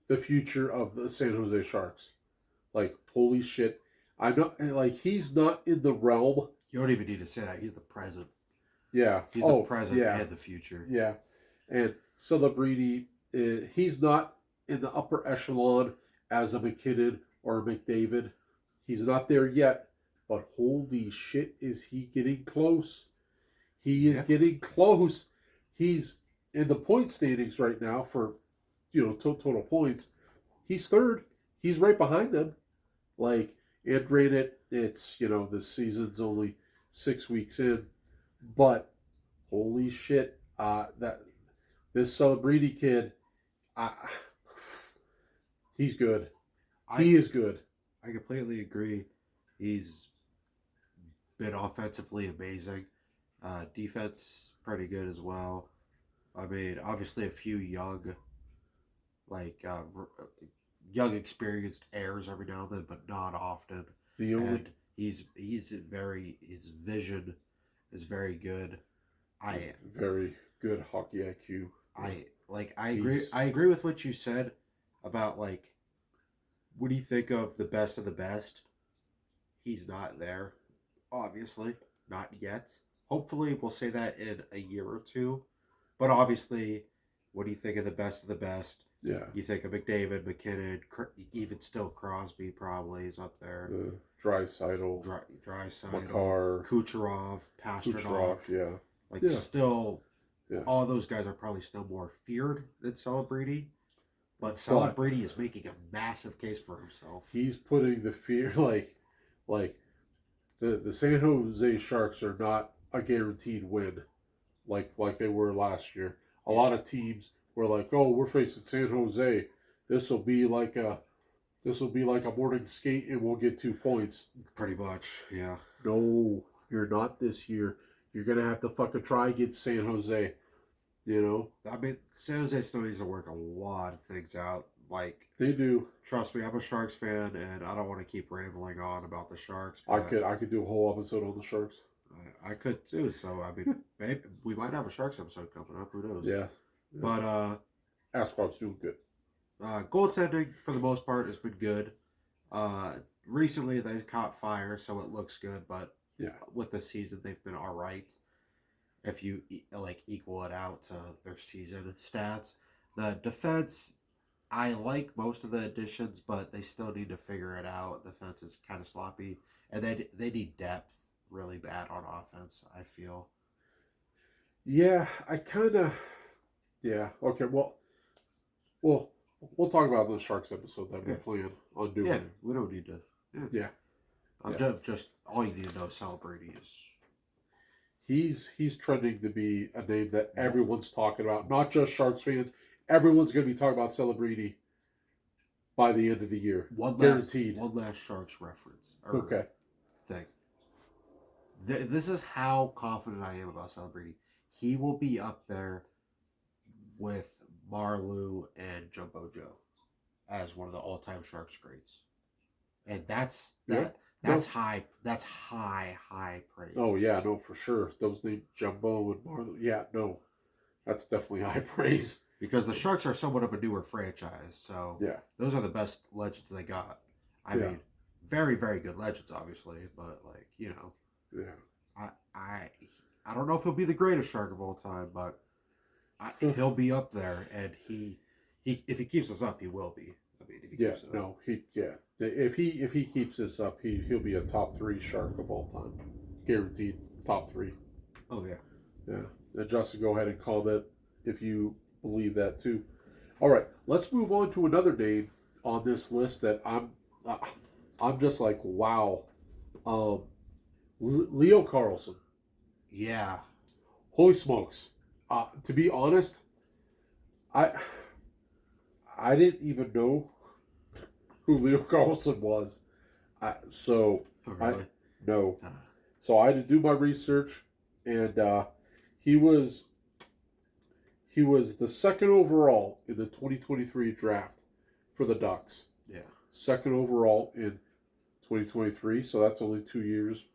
the future of the San Jose Sharks. Like, holy shit. I know, like, he's not in the realm.
You don't even need to say that. He's the present.
Yeah.
He's the
Oh,
present
yeah.
and the future.
Yeah. And Celebrini, he's not in the upper echelon as a McKinnon or a McDavid. He's not there yet, but holy shit, is he getting close? He is getting close. He's in the point standings right now for, total points. He's third. He's right behind them. Like, and granted, it's, this season's only 6 weeks in, but holy shit, that this Celebrini kid, uh, he's good. He is good.
I completely agree. He's been offensively amazing. Defense pretty good as well. I mean, obviously a few like young experienced heirs every now and then, but not often.
The only
And he's very his vision is very good. I
very good hockey IQ.
I agree. I agree with what you said about like when you think of the best of the best, he's not there. Obviously, not yet. Hopefully, we'll say that in a year or two. But obviously, when you think of the best of the best,
Yeah.
you think of McDavid, McKinnon, even still Crosby probably is up there.
Draisaitl,
Draisaitl,
Makar,
Kucherov, Pasternak.
yeah.
Like still, all those guys are probably still more feared than Celebrini. But Celebrini is making a massive case for himself.
He's putting the fear like the San Jose Sharks are not a guaranteed win like they were last year. A lot of teams were like, "Oh, we're facing San Jose. This will be like a morning skate and we'll get 2 points."
Pretty much, yeah.
No, you're not this year. You're gonna have to fucking try against San Jose.
I mean, San Jose still needs to work a lot of things out. Like
they do.
Trust me, I'm a Sharks fan, and I don't want to keep rambling on about the Sharks.
I could do a whole episode on the Sharks.
I could too. So I mean, maybe we might have a Sharks episode coming up. Who knows?
Yeah.
But
Asquar's doing good.
Goaltending for the most part has been good. Recently they caught fire, so it looks good. But with the season, they've been all right. If you equal it out to their season stats, the defense, I like most of the additions, but they still need to figure it out. The defense is kind of sloppy, and they need depth really bad on offense. I feel.
Yeah, I kind of. Yeah. Okay. Well, we'll talk about the Sharks episode that we plan on doing.
Yeah, we don't need to.
Yeah.
I'm just all you need to know is Celebrini is.
He's trending to be a name that everyone's talking about, not just Sharks fans. Everyone's going to be talking about Celebrini by the end of the year. Guaranteed.
One last Sharks reference.
Okay.
Thing. This is how confident I am about Celebrini. He will be up there with Marleau and Jumbo Joe as one of the all-time Sharks greats, and that's high. That's high praise.
Oh yeah, no, for sure. Those names Jumbo and Marleau. Yeah, no, that's definitely high praise.
Because the Sharks are somewhat of a newer franchise, so those are the best legends they got. I mean, very very good legends, obviously, but I don't know if he'll be the greatest Shark of all time, but he'll be up there, and he if he keeps us up, he will be. I mean, if he
Yeah,
keeps it up.
no, If he keeps this up, he'll be a top three shark of all time, guaranteed top three.
Oh yeah.
Yeah, and Justin, go ahead and comment if you believe that too. All right, let's move on to another name on this list that I'm just like wow, um, Leo Carlson.
Yeah.
Holy smokes! To be honest, I I didn't even know who Leo Carlson was. So
Oh
I
really?
no.
Uh,
So I had to do my research, and he was he was the second overall in the 2023 draft for the Ducks.
yeah.
Second overall in 2023. So that's only 2 years.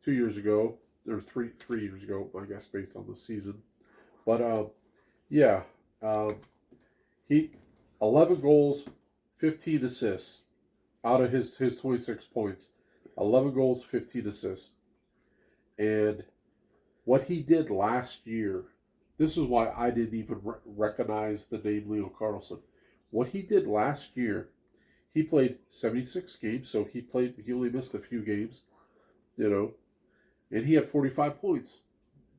2 years ago, or three years ago, I guess, based on the season. But yeah, um, he 11 goals, 15 assists out of his 26 points. 11 goals, 15 assists. And what he did last year, this is why I didn't even recognize the name Leo Carlson. What he did last year, he played 76 games, so he only missed a few games, and he had 45 points.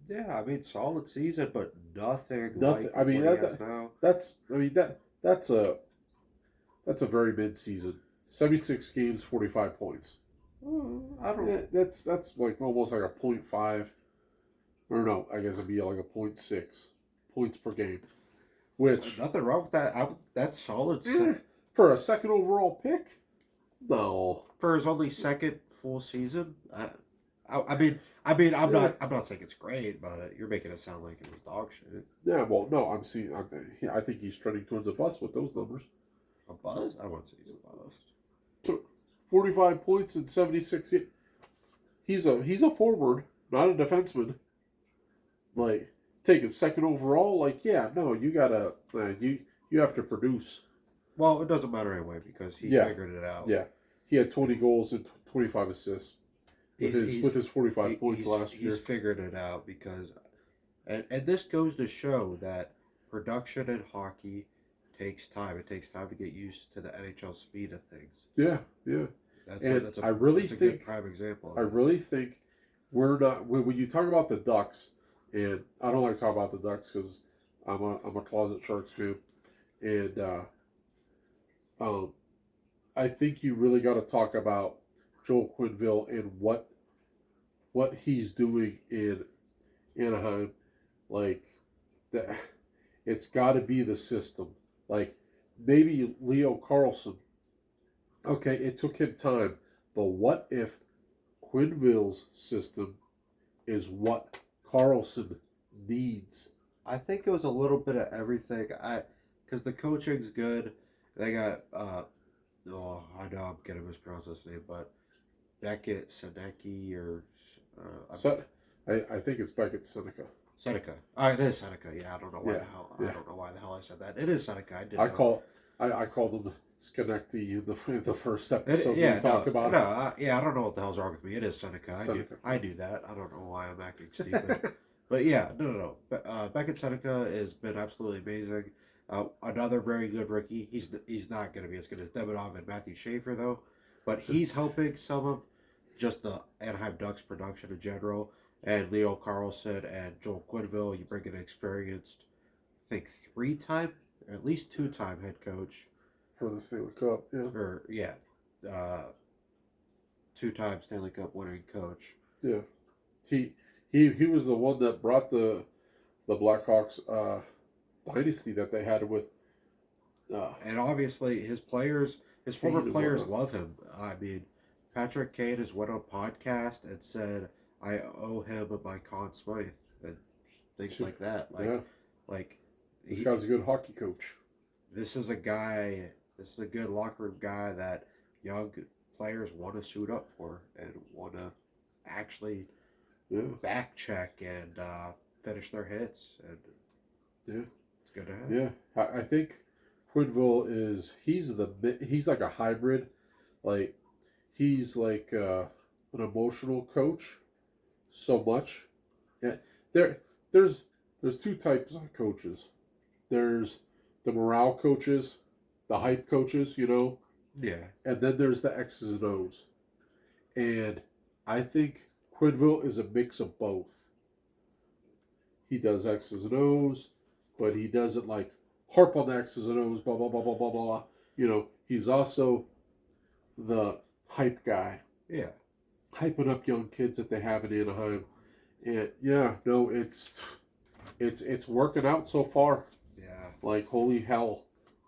Yeah, I mean, solid season, but nothing
Nothing.
like
I mean
what he has now.
that's a very mid season. 76 games, 45 points.
I don't.
Yeah, that's like almost like a 0.5, or no, I guess it'd be like a 0.6 points per game, which
Nothing wrong with that. That's solid
for a second overall pick, no.
for his only second full season. I'm
Yeah.
not saying it's great, but you're making it sound like it was dog shit.
Yeah, well, no, I think he's trending towards a bust with those numbers.
A buzz? I wouldn't say he's a bust.
45 points in 76. He's a forward, not a defenseman. Like, take a second overall. Like, yeah, no, you gotta you have to produce.
Well, it doesn't matter anyway because he
Yeah.
figured it out.
Yeah, he had 20 goals and 25 assists with his 45 points last year.
He's figured it out because, and this goes to show that production in hockey takes time. It takes time to get used to the NHL speed of things.
Yeah, yeah. I really
that's a
think
good prime example.
I really think we're not when you talk about the Ducks, and I don't like to talk about the Ducks because I'm a closet Sharks fan, and I think you really got to talk about Joel Quenneville and what he's doing in Anaheim. Like that, it's got to be the system. Like maybe Leo Carlson. Okay, it took him time, but what if Quenneville's system is what Carlson needs?
I think it was a little bit of everything. Because the coaching's good. They got I know I'm gonna mispronounce his name, but Beckett Senecki or
So, I think it's Beckett Seneca.
Seneca. It is Seneca. Yeah, I don't know why
Yeah,
the hell.
yeah.
I don't know why the hell I said that. It is Seneca. I did.
I called him Schenectady in the first episode
yeah,
we talked about it.
I don't know what the hell's wrong with me. It is Seneca.
Seneca.
I do that. I don't know why I'm acting stupid. But yeah, no. Beckett Seneca has been absolutely amazing. Another very good rookie. He's not going to be as good as Demidov and Matthew Schaefer though, but he's helping some of just the Anaheim Ducks production in general. And Leo Carlson and Joel Quenneville, you bring an experienced, I think 3-time, or at least 2-time head coach.
For the Stanley Cup, yeah.
Or yeah, 2-time Stanley Cup winning coach.
Yeah, he was the one that brought the Blackhawks dynasty that they had with.
And obviously, his former players love him. I mean, Patrick Kane has went on podcast and said, "I owe him my Conn Smythe," and things like that. Like
this guy's a good hockey coach.
This is a good locker room guy that young players want to suit up for and want to actually back check and finish their hits. And it's good to have.
Yeah, I think Quenneville he's like a hybrid, like he's like an emotional coach, so much. Yeah, there's there's two types of coaches. There's the morale coaches, the hype coaches,
Yeah.
and then there's the X's and O's. And I think Quinville is a mix of both. He does X's and O's, but he doesn't like harp on the X's and O's, blah blah blah blah blah blah. He's also the hype guy,
Yeah.
hyping up young kids that they have in Anaheim. And yeah, no, it's working out so far.
Yeah.
Like holy hell,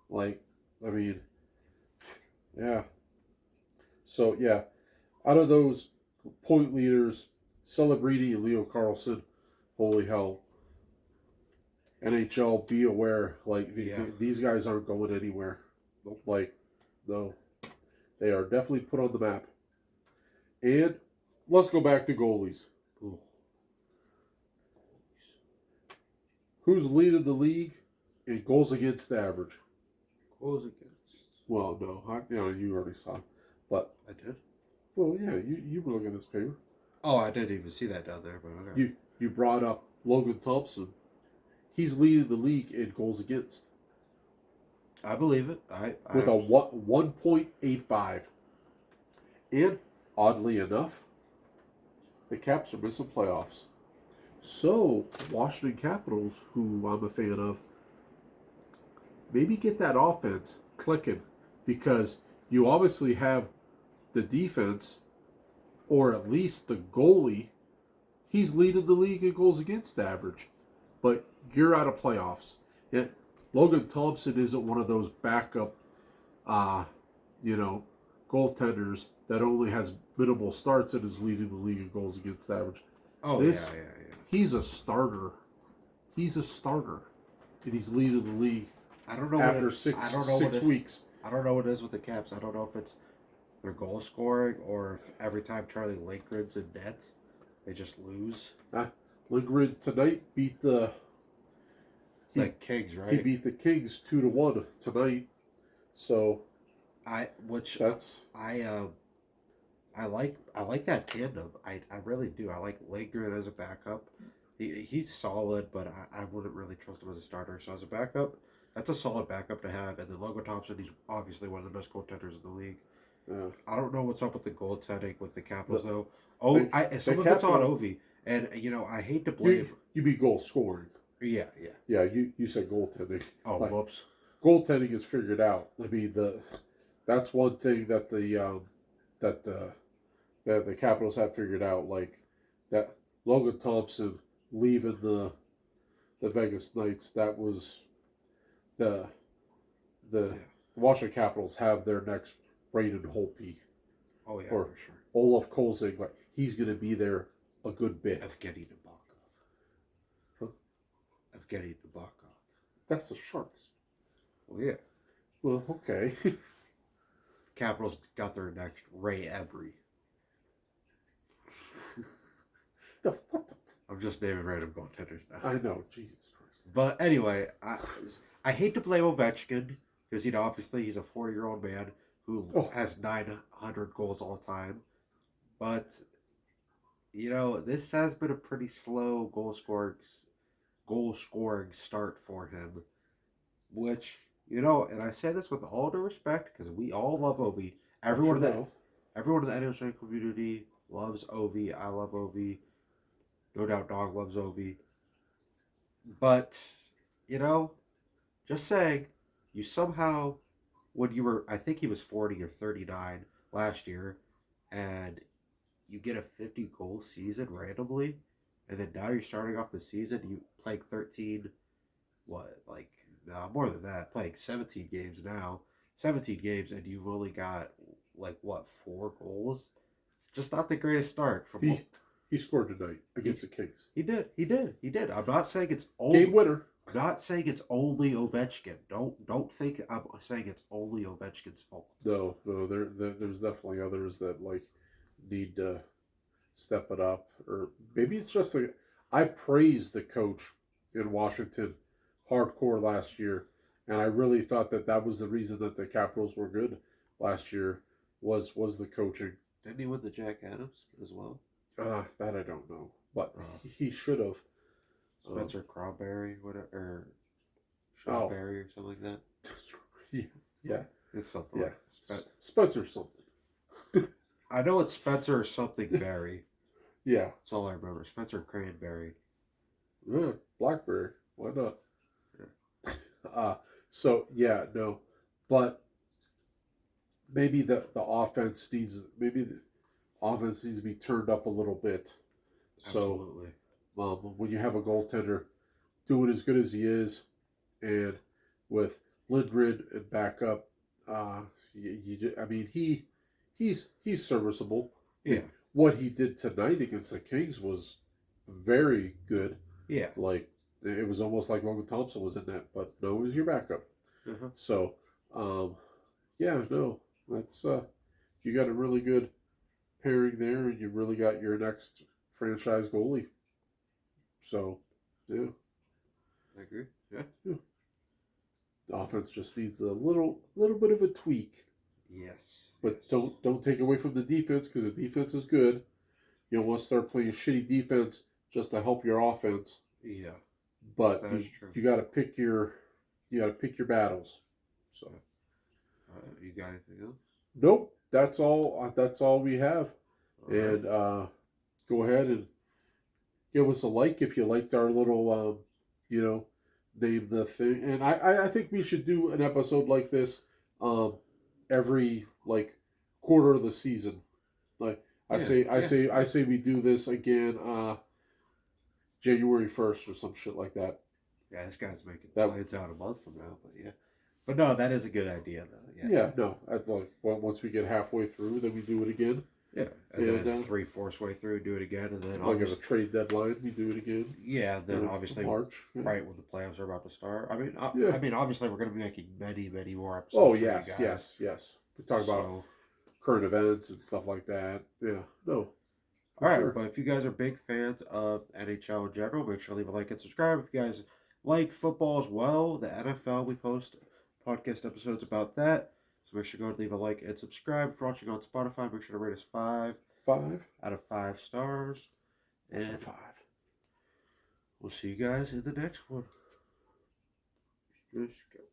like I mean, yeah. So yeah, out of those point leaders, Celebrini and Leo Carlson, holy hell, NHL, be aware. Like these guys aren't going anywhere.
Nope.
Like no, they are definitely put on the map. And let's go back to goalies.
Ooh.
Who's leading the league in goals against average?
Goals against.
Well, no, you already saw, but
I did.
well, yeah, you were looking at this paper.
Oh, I didn't even see that down there, but okay.
You brought up Logan Thompson. He's leading the league in goals against.
I believe it.
With a 1.85. And oddly enough, the Caps are missing playoffs. So Washington Capitals, who I'm a fan of, maybe get that offense clicking, because you obviously have the defense, or at least the goalie. He's leading the league in goals against average, but you're out of playoffs. And Logan Thompson isn't one of those backup, goaltenders that only has minimal starts and is leading the league in goals against average.
Oh, yeah.
He's a starter. He's a starter, and he's leading the league.
I don't know
after 6 weeks.
I don't know what it is with the Caps. I don't know if it's their goal scoring or if every time Charlie Lindgren's in net, they just lose.
Lindgren tonight beat the
Kings, right?
He beat the Kings 2-1 tonight. So
I like that tandem. I really do. I like Lindgren as a backup. He's solid, but I wouldn't really trust him as a starter. So as a backup, that's a solid backup to have. And then Logan Thompson, he's obviously one of the best goaltenders in the league.
yeah.
I don't know what's up with the goaltending with the Capitals though. Some of it's on Ovi, and I hate to blame.
You mean goal scoring?
Yeah.
Yeah, you said goaltending.
Oh, whoops.
Goaltending is figured out. I mean that's one thing that the Capitals have figured out. Like that Logan Thompson leaving the Vegas Knights. That was the Washington Capitals have their next Braden Holtby.
Oh yeah,
or
for sure.
Olaf Kolzig. Like he's going to be there a good bit.
Evgeny Nabokov.
Huh?
Evgeny Nabokov.
That's the Sharks.
Well, yeah.
Well, okay.
Capitals got their next Ray Emery.
What the?
I'm just naming random goaltenders now.
I know, Jesus Christ.
But anyway, I hate to blame Ovechkin because obviously he's a 40-year-old man who has 900 goals all time. But this has been a pretty slow goal scoring start for him, which and I say this with all due respect because we all love Ovi. Everyone in the NHL community loves Ovi. I love Ovi. No doubt Dog loves Ovi. But, just saying, you somehow, I think he was 40 or 39 last year, and you get a 50-goal season randomly, and then now you're starting off the season, you playing 13, more than that, playing 17 games now, 17 games, and you've only got, 4 goals? It's just not the greatest start.
He scored tonight against the Kings.
He did. I'm not saying it's only
game winner.
I'm not saying it's only Ovechkin. Don't think I'm saying it's only Ovechkin's fault.
No. There's definitely others that need to step it up, or maybe it's just I praised the coach in Washington hardcore last year, and I really thought that was the reason that the Capitals were good last year was the coaching.
Didn't he win the Jack Adams as well?
That I don't know, but he should have.
Spencer Crawberry, whatever, or
Oh,
Strawberry or something like that.
yeah,
It's something
yeah.
like
Spencer something.
I know it's Spencer or something Berry.
Yeah,
That's all I remember. Spencer Cranberry.
yeah. Blackberry. Why not?
Yeah.
So yeah, no, but maybe the offense needs to be turned up a little bit. So
Absolutely.
when you have a goaltender doing as good as he is, and with Lindgren and backup, I mean he's serviceable. I
Yeah.
mean, what he did tonight against the Kings was very good.
Yeah.
Like it was almost like Logan Thompson was in that, but no, he was your backup.
Uh-huh.
So, yeah, no, that's you got a really good pairing there, and you really got your next franchise goalie. So, yeah,
I agree. Yeah.
yeah. The offense just needs a little bit of a tweak,
Yes.
but
Yes.
don't take away from the defense because the defense is good. You don't want to start playing shitty defense just to help your offense,
Yeah.
but
That is true.
you got to pick your battles. So,
You got anything else?
nope, that's all. That's all we have.
All right.
And go ahead and give us a like if you liked our little, name the thing. And I think we should do an episode like this every like quarter of the season. Like
Yeah.
I say we do this again January 1st or some shit like that.
Yeah, this guy's making
That
plans out a month from now, but yeah. But no, that is a good idea though. Yeah.
yeah, no. Once we get halfway through, then we do it again.
Yeah. And then 3/4 way through, do it again, and then
Like at a trade deadline, we do it again.
yeah, then obviously
March,
right when the playoffs are about to start. I mean,
Yeah.
I mean, obviously we're going to be making many more episodes.
Oh
for you
yes,
guys.
yes. We talk about
So,
current events and stuff like that. Yeah, no.
all right,
Sure.
but if you guys are big fans of NHL in general, make sure to leave a like and subscribe. If you guys like football as well, the NFL, we post podcast episodes about that. So make sure to go and leave a like and subscribe. If you're watching on Spotify, make sure to rate us 5 out of 5 stars. And
5.
we'll see you guys in the next one. Just go.